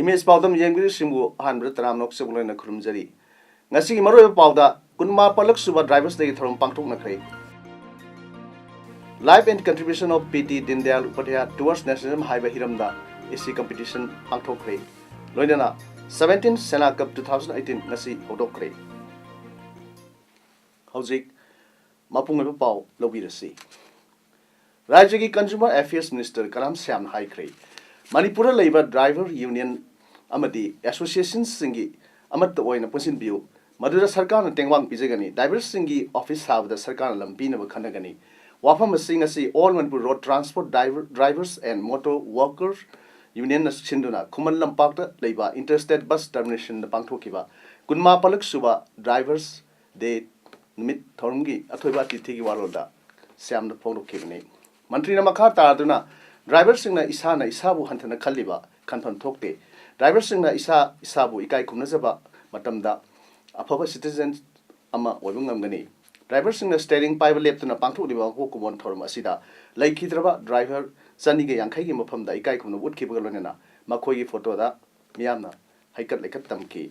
Image Paodam Yangri Simbu Hanbret Ramnok Simulana Krumjari. Nasi Maro Pauda, Kunma Palak Suba drivers they from Pangtok Nakre. Life and contribution of PT Dindal Upadhyaya towards nationalism Highway Hiramda AC competition Pangtokre. Loinana 17 Sena Cup 2018 Nasi Hodokre. Hauzik Mapung Pau Lobirasi. Rajagi Consumer Affairs Minister Kalam Sam Haikre. Manipura Labour Driver Union Amadi Association Singi Amat Oina Pusin View Madura Sarkana Tengwang Pizagani Divers Singi Office have the Sarkana Lampina Kanagani Wapam Singasi All Manipur Road Transport Drivers and Motor Workers Union Sinduna Kuman Lampakta Leba Interstate Bus Termination the Pangtokiba Kunma Palak Suba Drivers De Numit Thorungi Atoiba Tiki Waloda Sam the Photo Kibane Mantrina Makata Aduna Drivers Singna Isana Isabu Hantana Kaliba Kanpan Tokte Drivers Singna Isabu Ikai Kumnazaba Matamda Apova citizens Ama Wabungangani Drivers Singna steering Pipe left in a Pangtu Liba Hokumon Torma Sida Like Hidraba Driver Sandiga Yankagi Mapamda Ikai Kumna Wood Kibalana Makoyi Photoda Miana Haikat Lekatamki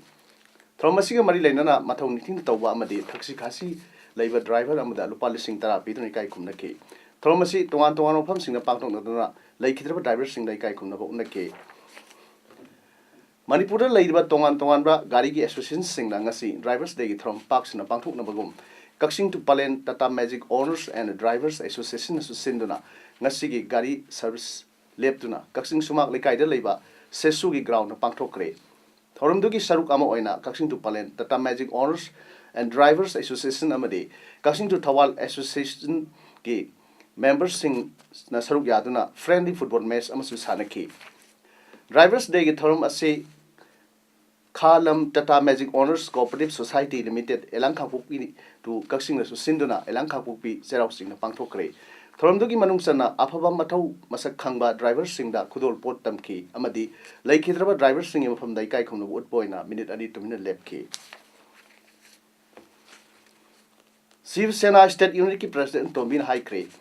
Thomasiga Marilena Matong Nitin Tawa Amadi Taxi Kasi Labor Driver Amada Lupalising Therapy to Ikai Kumnaki Thomasi Tuan Tuan of Sing a Pangton Nadana Like Hidraba Drivers Sing like Ikai Kumnaki Manipura Ladaba Tongan Tonganbra Garigi Association Sing Langasi Drivers Day from Parks in a Pangtuk Nabagum Kaxing to Palen Tata Magic Owners and Drivers Association Sinduna Nasigi Gari Service Leptuna Kaxing Sumak Likaida Leba Sesugi Ground Pangtokre Thorumdugi Saruk Ama Oina Kaxing to Palen Tata Magic Owners and Drivers Association Amadi Kaxing to Tawal Association Ki Members Sing Nasaruk Yaduna Friendly Football Match Amasu Sanaki Drivers Day Thorum Ase Kalam Tata Magic Owners Cooperative Society Limited Elangkapupi to Kaxing Sinduna Elangkapupi Zerau Sing Pangtokre Thorumdugi Manungsana Apaba Matau Masak Kangba Drivers Sing da Kudol Pot Tamki Amadi Like Hidraba Drivers Sing from the Ikai Kum Wood Boyna Minute Adi to Minute Lepki Shiv Sena State Unity President Tombin High Crate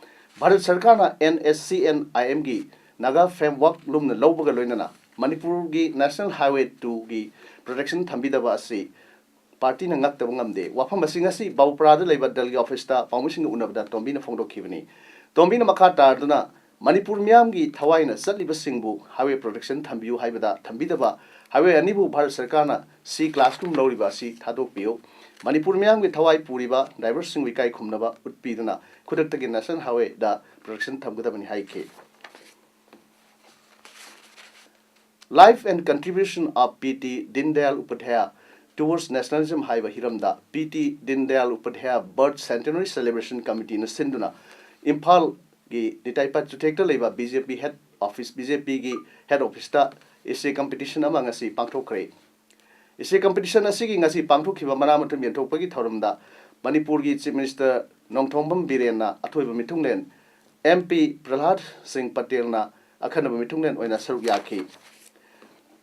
Bharat Sarkana NSCN IMG Naga Framework Lumna Lobaga Loinana Manipur Gi National Highway 2 Gi Protection Thambidaba Asi Party Nangak Tabungamde Wapam Singasi Bauprada Labor Delgi Office Ta Pamushing Unabda Tombina Fondo Kivani Tombina Makata Arduna Manipur Miamgi Tawaina Saliba Singbu Highway Protection Thambiu Haibada Thambidaba Highway Anibu Bharat Sarkana C Classroom Loriba Si Thadok Pio Manipur Miamgi Tawai Puriba Divers Sing Wikai Kumnaba Utpidana Kudaktagi National Highway Da Protection Thambudabani Haike Life and contribution of PT Dindayal Upadhyaya towards nationalism Highway Hiramda PT Dindayal Upadhyaya Birth Centenary Celebration Committee in Sinduna Impal Gi Ditaipat to take the labor BJP head office BJP Gi head office ta isse competition among asi Pangtokre isse competition asigi ngasi Pangtokhiba manamatum yentokpagi thorumda Manipur Gi Chief Minister Nongthombam Birena athoiba mitunglen MP Prahlad Singh Patel na akhanaba mitunglen oina saruk yakhi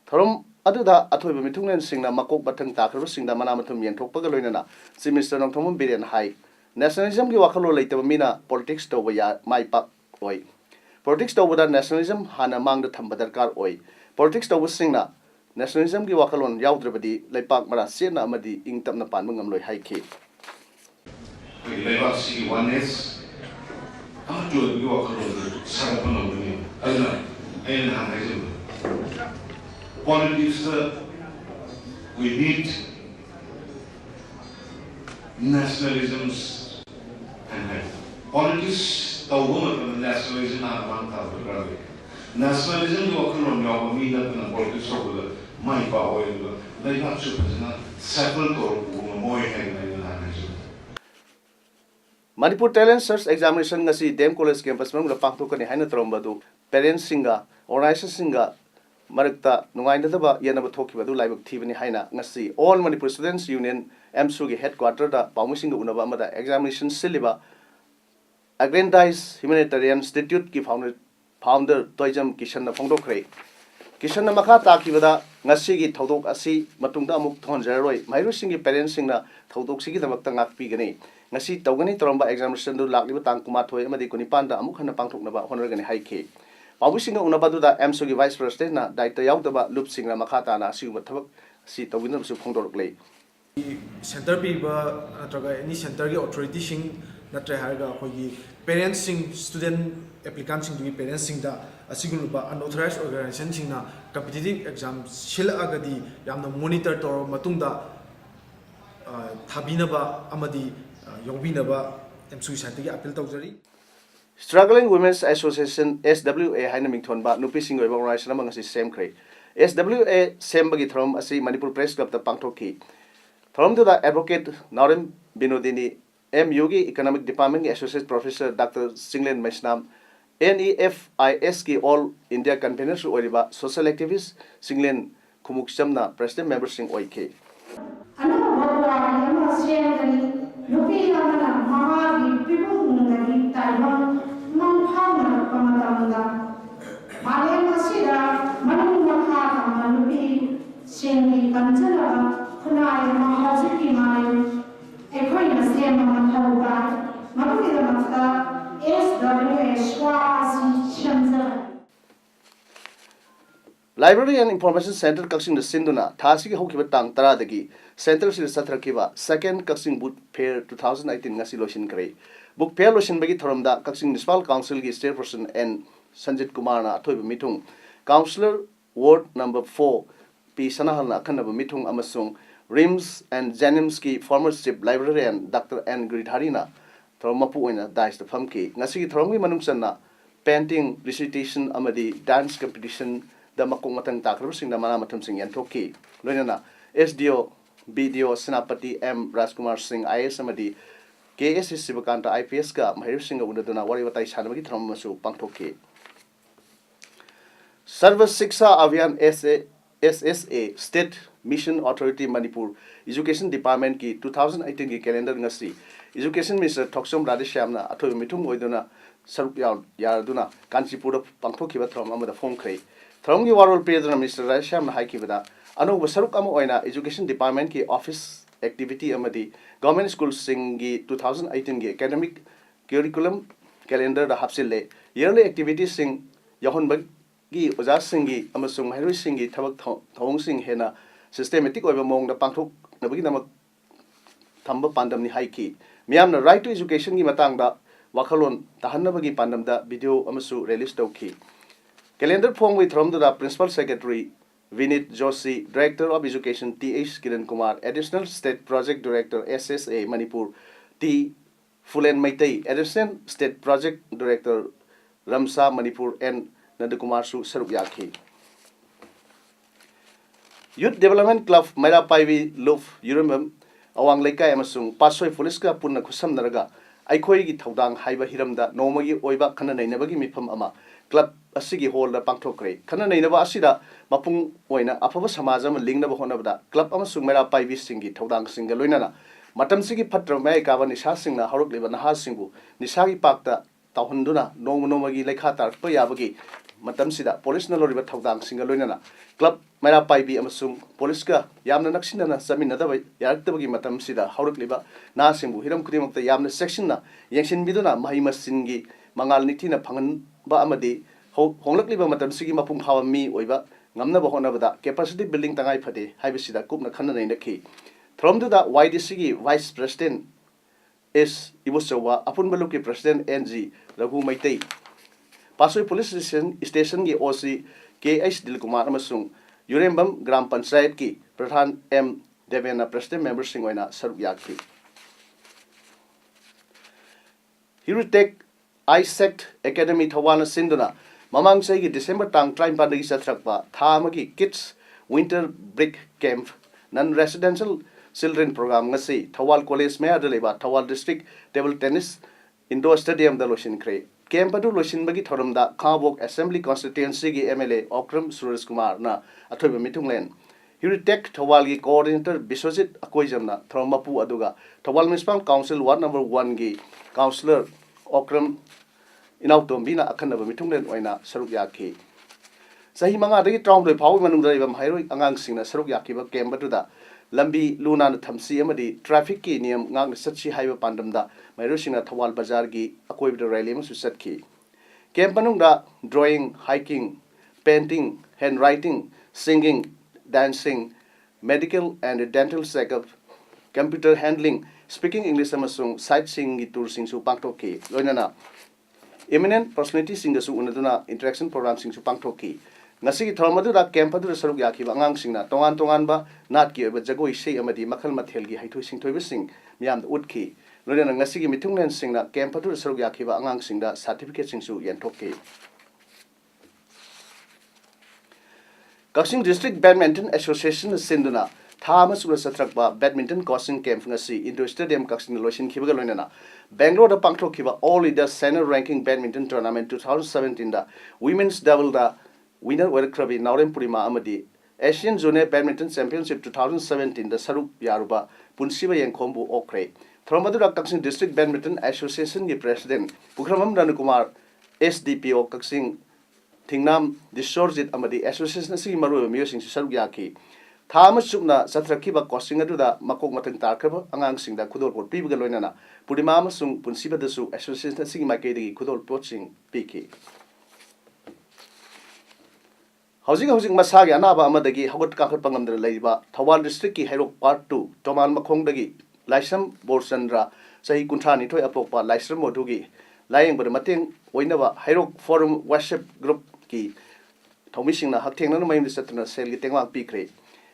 Thorum Aduda Atoiba Mitunglen Singna Makok Batang Takar Singda Manamatum Yentok Pagaloina, Si Mr. Nongtomum Bidian High. Nationalism Giwakalo later Mina, politics to Waya, my pap oi. Politics to Wada nationalism, Hana Mang the Tambadar oi. Politics to Singna, nationalism Giwakalon, Yaudrabadi, Lepak Mara, Sena Amadi, Ingtam the Panmungam Loy High Key. Legacy one is how to Giwakalo, Sarapano, and politics, we need nationalisms and politics. The woman from the nationalism are one thousand. Nationalism, you are on your mean and politics over the my power. They have to settle or more than Manipur Talent Search Examination ngasi Dem College campus mang lapang to kani haina trombadu parents singa organizers singa marakta nungainadaba yanaba thokibadu laibak thibani haina ngasi all Manipur Students Union MSU gi headquarter da paumusinga unaba amada examination siliba aggrandized humanitarian institute ki founder toijam kishan na phongdokre kishan na makha takibada ngasi gi thodok asi matungda amuk thonjaroi mairu singi parents singna thodok sigi damakta ngakpi gani ngasi tawgani toromba examination du lakliba tang kuma thoi amadi kunipan da amuk hana pangthoknaba honorgani haike paumusinga unabadu da MSU gi vice president na daita yaudaba loop singra makha ta na siuma thabak si tawginam su phongdorok center piba natraga any center gi authority sing natre harga khoi parents sing student applicants sing parents sing da asigunuba unauthorized organization sing na competitive exam sil agadi yamna monitor tor matungda thabinaba amadi yongbinaba MSU center gi appeal tawjari Struggling Women's Association SWA haina mingthonba nupi sing oiba organization amang asi semkhre SWA sembagi throm asi Manipur Press Club ta pangthokki throm da advocate Narim Binodini MU gi Economic Department gi Associate Professor Dr. Singlen Maisnam NEFIS ki All India Convener su oiba social activist Singlen Khumukchamna president member sing oike ana bhagwa yama sengani nupi yama mahagi pibungani taibang mangphana pamatamda male masira manung makha kama nupi sengi kanjala khunai mahajiki mai ekhoi na sema mathauba mabugi da mafta SWA swasi chamza Library and Information Center Kaksing the Sinduna, Tasiki Hokiba Tang Taradagi, Center Sil Satrakiba, Second Kaksing Book Fair 2019 Ngasi Loshin Kray. Book Fair Loshin Bagi Thoramda, Kaksing Municipal Council Gi Chairperson N. Sanjit Kumarna Atoiba Mitung, Councillor Ward number 4, P. Sanahalna Kanaba Mitung Amasung, Rims and Janimski former chief librarian Dr. N. Gridharina, Thromapuina Dice the Famki, Ngasi Thromi Manumsana, painting, recitation, Amadi, dance competition. Da makung matang takrab sing da mana matam sing yantoki loinana SDO BDO Senapati M Rajkumar Singh IAS amadi KSS Sibakanta IPS ka mahir sing unaduna wari watai sanamagi thrammasu pangthoki Sarva Shiksha Abhiyan SSA State Mission Authority Manipur Education Department ki 2018 ki calendar ngasi Education Minister Thoksom Radhishyamna athoi mitum oiduna saruk yarduna Kanchipur pangthoki ba thram amada phone khrei Thromgi Warol Pedram Mr. Rasham Haikibada, Anu Sarukama Oina Education Department ki office activity amadi government school singi 2018 ki academic curriculum calendar da hapsile yearly activities sing Yahon Bagi Oza Singi Amasung Haru Singi Tabak Thong Sing Hena systematic over Mong the Pangtok Nabagi Namak Tamba Pandam ni Haiki. Miam the right to education gi matangda Wakalon Tahanabagi Pandam da video Amasu release Doki. Calendar form with from the Principal Secretary Vinit Joshi, Director of Education T.H. Kiran Kumar, Additional State Project Director SSA Manipur T. Fulen Maitei, Additional State Project Director Ramsa Manipur N. Nandakumar Su Sarukyaki. Youth Development Club Maira Paivi Luf Yurumam Awang Leka Emasung Pasoi Fuliska Puna Kusam Naraga Aikoi Taudang Haiba Hiramda Nomagi Oiba Kana Nabagi Mipam Ama Club asigi hall da pangthokre khana neinaba asida mapung oina afaba samaja ma lingnaba honabda club amasung mera paibi singi thodang singa loinana matam sigi phatra mai ka ba nisa singna horok leba naha singbu nisagi pakta tawhunduna nomagi lekha tar pa yabagi matam sida police na loriba thodang singa loinana club mera paibi amasung police ka yamna naksinana saminna da yaraktabagi matam sida horok leba na singbu hiram kudimakta yamna section na yengsin biduna mahima singi mangal nithina phangan ba amadi honglakliba matam sigi mapung hawa mi oiba ngamna ba honabada capacity building tangai phade haibisida kupna khanna nei nakhi thromdu da YDC gi vice president S Ibusawa apun baluki president NG Raghu Maitei Pasoi police station gi OC KH Dilkumar amasung Yurembam Gram Panchayat ki Pradhan M Devena president member singoina saruk yakhi Hirutek ISECT Academy Thawana Sinduna Mamang Segi December Tang Train Pandagi Satrakpa Thamagi Kids Winter Break Camp Non-Residential Children Program Ngasi Thawal College Mea Deleba Thawal District Table Tennis Indoor Stadium Daloshin Kre camp adu loisinbagi thoramda Khawbok Assembly Constituency gi MLA Okram Suraj Kumar na athoiba mitunglen Hiritek Thawal gi coordinator Biswajit Akoijamna Thromapu aduga Thawal Municipal Council Ward number 1 gi councillor Okram Inautombina akhanaba mitunglen oina saruk yakhi Sahi manga dagi traumdoi phawi manungda ibam hairoi angang singna saruk yakiba camp aduda lambi luna na thamsi amadi traffic ki niyam ngang satchi haiba pandamda mairo singna Thawal Bazar gi akoibda rally ma susatki camp manungda drawing hiking painting handwriting singing dancing medical and dental checkup computer handling speaking English amasung sightseeing gi tour sing su pangthoki loinana eminent personality sing su unaduna interaction program sing su pangthoki ngasi thormadu da camp adu saruk yakhiba angang singna tongan tongan ba nat ki oba jagoi sei amadi makhal mathel gi haithoi sing thoiba sing miam da utki loina ngasi gi mithunglen singna camp adu saruk yakhiba angang singda certificate sing su yanthokki Kaksing District Badminton Association sinduna thama sura satrakba badminton coaching camp ngasi indoor stadium Kaksing loisin khibaga loinana Bangalore da pangthokhiba all leader senior ranking badminton tournament 2017 da women's double da winner Krabi Naurem Purima Amadi Asian Zone Badminton Championship 2017 the Saruk Yaruba Punsiba Yankombu Okre Thromadura Kaksing District Badminton Association the President Pukramam Ranukumar SDPO Kaksing Tingnam Disorjit Amadi Association Si Maru Musing Saruk Yaki Thama Sukna Satrakiba Kosing Aduda Makok Matan Tarkaba Angang Sing the Kudol Pot Piba Loinana Pudimama Sung Punsiba the Su Association Si Makedi Kudol Poaching Piki Housing Masagi Anaba Amadagi, Howard Kakapangam the Laiba, Tawal District Hero Part 2, Toman Makongdagi, Lysam Borsandra, Sahi Kuntani Toy Apopa, Lysam Modugi, lying but a mating, Winava, Hero Forum Worship Group Key, Tomishina, Hating no Main Satana, Sally Tengwang Picre.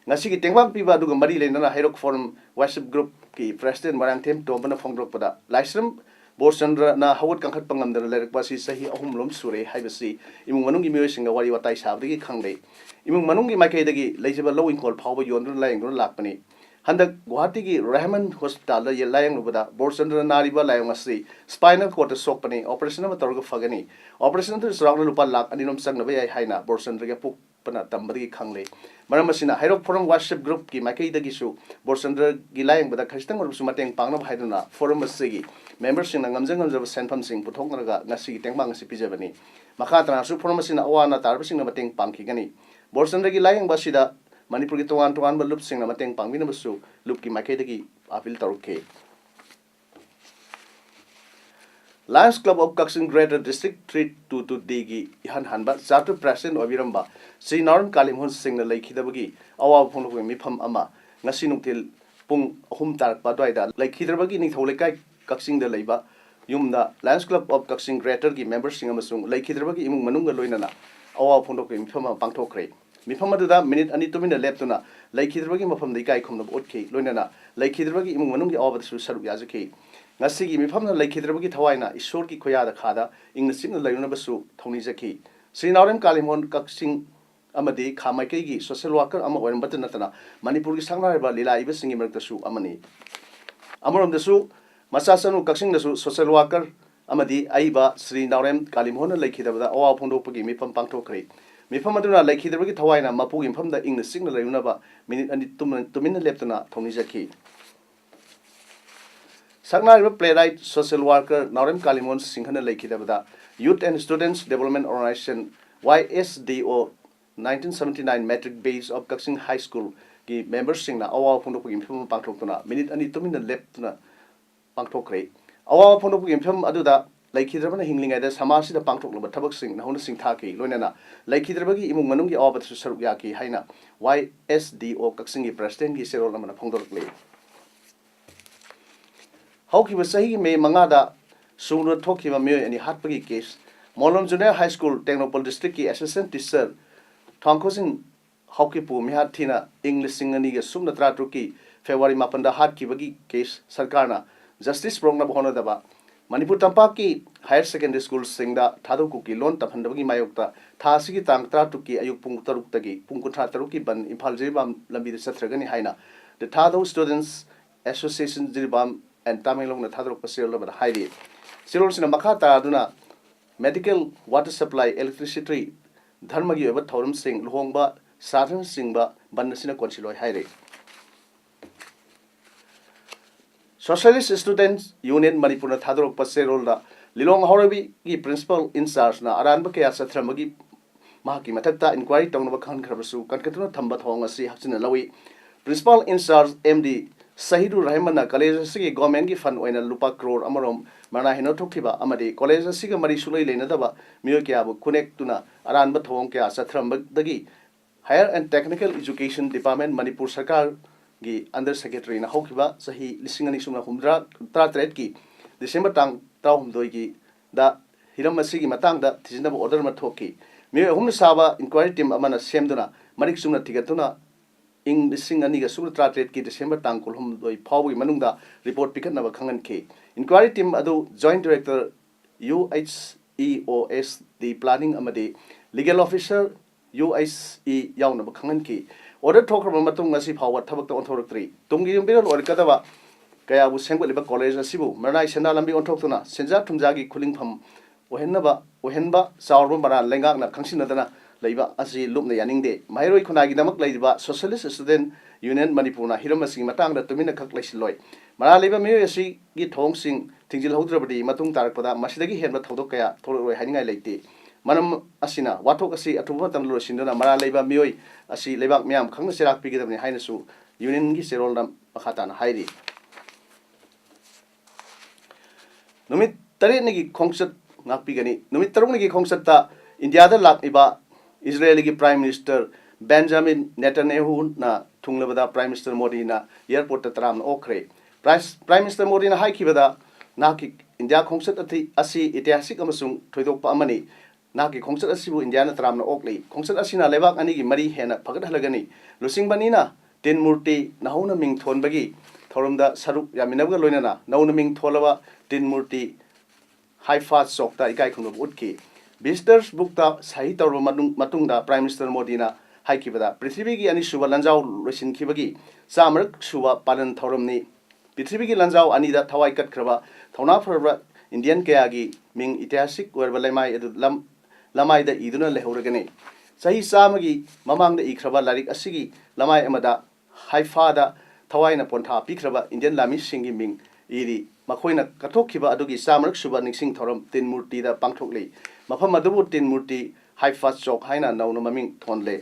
Nasiki Tengwang Piva Duga Mari Lena, Hero Forum Worship Group Key, President Marantim, Tomana Fongdropada, Lysam Borsandra na Howard Kakapangam the Lerpasi Sahi Homlum Sure, Hibasi, Imung Manungi Musing a Wari Watai Sabdi Kangde. Imung Manungi Makadagi, Laziba Low in called Power Yonder Lying on Lakpani. Handa Guatigi Rahman Hospital, the lying over the Borsandra Nariba Layamasi, spinal cord sopani, Operation of Torgo Fagani, Operation of the Surrounded Lupa Lak, and Inum Sangaway Haina, Borsandra Pukana Tambari Kangle. Maramasina, Hero Forum Worship Group, Ki Makay the Gisu, Borsandra Gilayang, but the Kastan or Sumatang Pangam Haidana, Forum Sigi, members in Ngamzang of Sanpam Sing, Putonga, Nasi, Tangbang Sipijabani, Makatana, Supremasin, Awana, Tarbising of a Ting Pankigani, Borsandra Gilayang Basida, Manipuri to one, but loop sing a Matang Pangminasu, Lupki Makadagi, Apil Torque. Lions Club of Kaksing Greater District 322 Digi, Ihan Hanbat, Zatu President of Viramba, Si Naran Kalimhun sing the Lake Hidabagi, Awa Pong Mipam Ama, Nasinuktil Pung Humtar Padoida, like Hidabagi Nitholekai, Kaksing the Leba, Yumna, Lions Club of Kaksing Greater Gi members sing Amasung, like Hidabagi Imung Manunga Loinana, Awa Pondokim Pama Pangtokre. Mipamadu minute and it to min a leptona, like Hidabagi from the guy come of Otke, Loinana, like Hidabagi Imung Manungi over the Saru Yazaki. Nasigi Mipamna like Hidabagi Tawaina, is shortly Koyada Kada, in the signal Layonabasu, Tony Zaki. Sinarem Kalimon Kaksing Amadi, Kamakegi, social worker, Amawan Batanatana, Manipuri Sangaraba, Lila, even singing the Su Amani. Amaram the Su, Masasanu Kaksing the social worker, Amadi, Aiba, Sri Narem, Kalimona, like Hidabada, Owa Pondopagi, Mipam Pangtokre. Mifamaduna like Hidabagi Tawaina, Mapu from the English signal Layunaba, minute and 2 minutes leptona, Tony Zaki. Sagna playwright, social worker, Narem Kalimon, Singhana Lake Hidabada, Youth and Students Development Organization, YSDO, 1979 metric base of Kaksing High School, the members sing na Awa Pondopim from Pangtokuna, minute and 2 minutes leptona, Pangtokre. Awa Pondopim from Aduda, like Hidrabana Hingling at the Samasi the Pangtok, but Tabak sing, Nahona sing Taki, Lonana, like Hidrabagi, Imung Manungi, Obat Saruyaki, Haina, YSDO Kaksingi President, Gisero Lamana Pongdorkley. Hoki was saying may Mangada sooner talk him a mere any Hatpagi case. Molom Junior High School, Technopol District Assistant Teacher, Tonkosin Hokipu, Mihatina, English Singani, Sumna Tratuki, February Mapanda Hatki case, Sarkana, Justice Prongna Honadaba, Manipur Tampaki, Higher Secondary School Singda, Tadukuki, Lon Tapandagi Mayokta, Tasiki Tang Tratuki, Ayupung Tarutagi, Punkuta Taruki Ban, Impalzibam Lambi Satragani Haina, the Tado Students Association Zilbam. And Tamilong the Tadro Pasil of the Heidi. Silos in a Makata Duna medical, water supply, electricity, dharmagi over Thorum Singh, Luhongba, Saturn Singba, Bandasina Consiloi Haire. Socialist Students Union Manipura Thadro Paserolda, Lilong Horabi, principal in charge na Aranba Kaya Satramagi Mahaki Matata, inquiry Tonova Khan Krabasu, Kankatuna Tamba Thongasi, Hudson Lawi, principal in charge MD Sahidu Rahmana, College Sigi, Gomengi Fan Wena Lupa Crore Amarom, Mana Hinotokiba, Amadi, College Siga Marisula Lenadaba, Miokiabu, Connect Tuna, Aranba Thongka, Satram Dagi, Higher and Technical Education Department, Manipur Sarkar. Gi Under Secretary na Hokiba Sahi Lisingani Sumna Humdra Tratret ki December Tang Taum Doigi da Hiramasi Matang da Tizinab Order Matoki. Me Hum Saba inquiry team Amana Semduna, Manik Sumna Tigatuna, Ing Lisingani Sumna Tratret ki December Tang Kulhum Doi Pawi Manunda report picket Nava Kangan K. Inquiry team Adu Joint Director UHEOS the Planning Amadi Legal Officer UICE Yauna Kangan K. Order talk about Matunga power Tabak on Torok 3. Tungi Bill or Katava Kaya was Sangwa College and Sibu, Marai Sanalambi on Tokuna, Senza Tumzagi cooling from Ohenba, Saurumbara, Lengana, Kansinadana, Leva, Asi, Lumne Yaning Day. Mairo Kunagi Namak Ladiba, Socialist Student Union Manipuna, Hiramasi Matanga, Tumina Kaklash Loy. Mara Leva Miri, Git Hong Sing, Tingil Hodrabadi, Matung Tarakpada, Masidagi Henba Todokaya, Toro Hanging Lady. Manam Asina, Watokasi, Atubatan Losindona, Mara Leva Mioi, Asi Levak Miam, Kang Serak Pigam Hainesu, Union Giserolam, Mahatan Heidi. Numit Tarinigi concert Napigani, Numit Tarunigi concerta, India the Lakiba, Israeli Prime Minister Benjamin Netanyahu, na Tunglevada Prime Minister Modina, Airport Tram Okre. Prime Minister Modina Haikivada, Naki, India concert Asi, Itiasik Amasung, Toyok Pamani. Naki concert Asibu Indiana Tram Oakley, concert Asina Levak Anigi Mari Hena Pagadalagani, Lusing Banina, Tin Murti, Nahuna Ming Thonbagi, Thorumda Saruk Yaminaga Lunana, Nauna Ming Tolava, Tin Murti, High Fast Sokta Ikaikun of Woodkey. Visitors booked up Sahita Matunda, Prime Minister Modina, Haikivada, Prithivigi and Shuva Lanzao Rusin Kibagi, Samark Shuva Padan Thorumni, Prithivigi Lanzao Anida Tawaikat Krava, Thonafra, Indian Kayagi, Ming Itiasik, where Valemai Lamai the Iduna Lehuragani. Sahi Samagi, Mamang the Ikrava Larik Asigi, Lamai Amada, High Father, Tawaina Ponta, Pikrava, Indian Lami singing Ming, Iri, Makoina Katokiba Adugi, Samark Suba Nixing Torum, Tin Murti, the Pangtokli, Mapamadu Tin Murti, High Fast Chok, Haina, no Maming Tonle.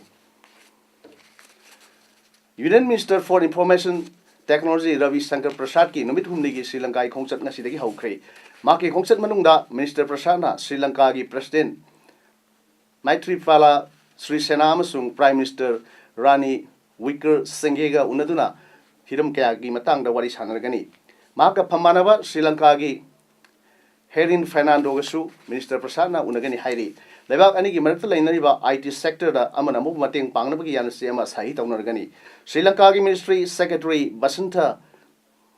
Union Minister for Information Technology Ravi Shankar Prasad ki Numit Humnigi Sri Lanka concert Nasidagi Hokre. Maki concert Manunda, Minister Prasad, Sri Lanka President. Maithripala Sri Senamasung Prime Minister Rani Wicker Sengega Unaduna Hiram Kayagi Matang the Wari Sanaragani. Maka Pamanava Sri Lanka Herin Fernando Gasu Minister Prasana Unagani Hairi. Levak Anigi Mertalainariva IT sector the Amanamu Mating Pangnabagi and Siama Sahit Unagani. Sri Lanka Ministry Secretary Basanta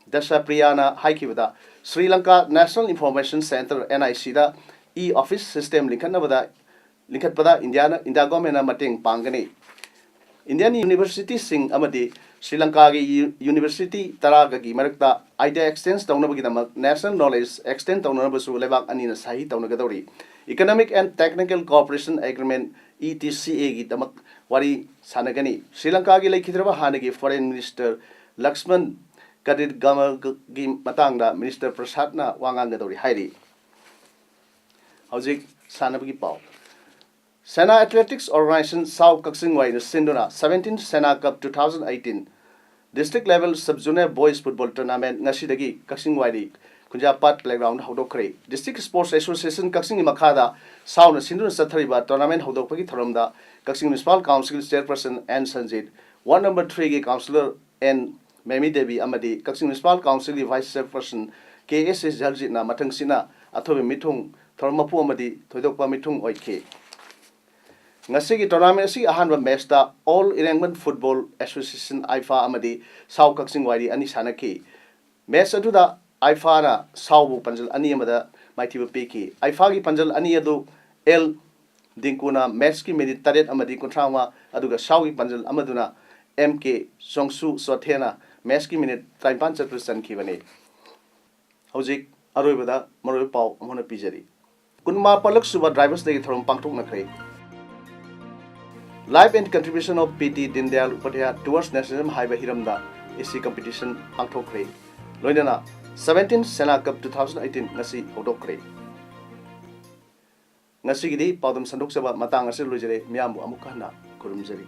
Dasapriyana Haikivada Sri Lanka National Information Center NIC the e-office system Linkanavada Linkat pada Indiana Indagomena Mating Pangani. Indian University Sing Amadi, Sri Lanka University Taragagi Marakta, Idea Extends Taunabagidama, National Knowledge Extend Taunabasu Levak Anina Sahi Taunagadori. Economic and Technical Cooperation Agreement ETCA Gitamak Wari Sanagani. Sri Lanka Lakitrava Hanagi Foreign Minister Laxman Kadid Gamagi Matanga, Minister Prasadna Wangangadori Hairi. Howzik Sanabagi Pau. Sena Athletics Organization South Kaksing Wai Sinduna 17th Sena Cup 2018 District Level Sub-Junior Boys Football Tournament Ngasidagi Kaksing Wai Kunjapat Playground Hodokre District Sports Association Kaksing Makada South Sinduna Sathariba Tournament Hodokpagi Tharumda Kaksing Municipal Council Chairperson N Sanjit 1 number 3 Councillor N Memi Devi Amadi Kaksing Municipal Council Vice Chairperson KSS Jaljitna Matangsina Athobe Mithung Thormapu Amadi Thoidokpa Mithung Oike Ngasigi tournament si ahanba match da All Irangman Football Association IFA amadi South Kaksing Waidi ani sanaki match aduda IFA na South Panjal ani amada maitiba piki IFA gi Panjal ani adu L Dinkuna match ki minute taret amadi kontrawa aduga South gi Panjal amaduna MK Songsu Sothena match ki minute 35% ki bane hojik aroibada maroi pau amona pijari kunma palak suba drivers degi thorom pangthok nakhre life and contribution of PT Dindayal Upadhyaya towards nationalism haiba hiramda AC competition pangthokre loinana 17 Sena Cup 2018 ngasi hodokre ngasi gidi paudam sandok saba matang ase lojere miamu amukana kurumjari